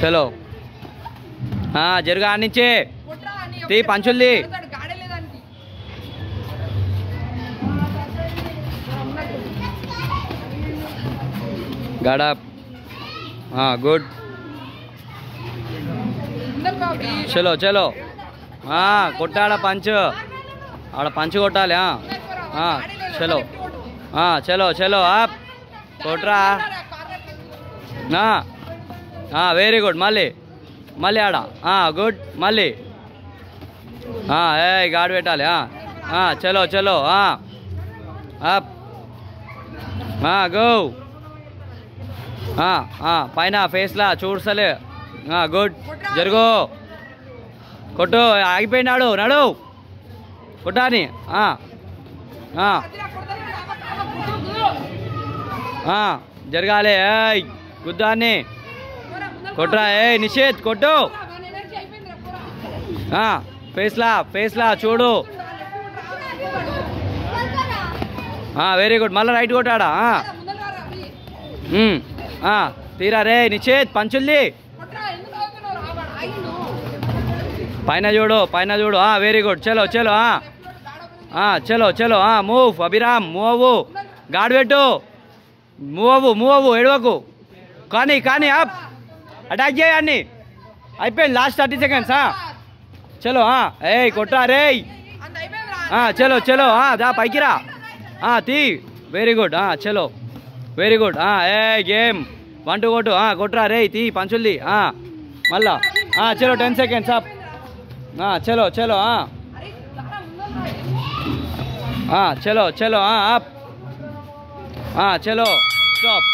చలో జరుగు ఆడ నుంచి తీ పంచుల్ది గడప్ గుడ్ చలో చలో కొట్టాడ పంచ్ ఆడ పంచ్ కొట్టాలి చలో చలో చలో అప్ కొట్రా వెరీ గుడ్ మళ్ళీ మళ్ళీ ఆడ గుడ్ మళ్ళీ ఏ గాడి పెట్టాలి చలో చలో అప్ గో పైన ఫేస్లా చూడసలే గుడ్ జరుగు కొట్టు ఆగిపోయినాడు నడు కొట్టాని జరగాలి గుద్దాన్ని కొట్రా నిషేధ్ కొట్టు ఫేస్లా చూడు వెరీ గుడ్ మళ్ళీ రైట్ కొట్టాడా తీరా రే నిషేధ్ పంచుల్ది పైన చూడు వెరీ గుడ్ చలో చలో చలో చలో మూవ్ అభిరామ్ మూవ్ గాడి పెట్టు మూవ్ ఎడవకు కానీ అప్ అటాక్ చేయండి అయిపోయింది లాస్ట్ 30 సెకండ్స్ చలో కొట్టా రే చలో చలో దా పైకి రా తీ వెరీ గుడ్ చలో వెరీ గుడ్ గేమ్ 1 2 కొట్టు కొట్టరా రే తీ పంచుల్ది మళ్ళా చలో 10 సెకండ్స్ అప్ చలో చలో చలో చలో అప్ చలో స్టాప్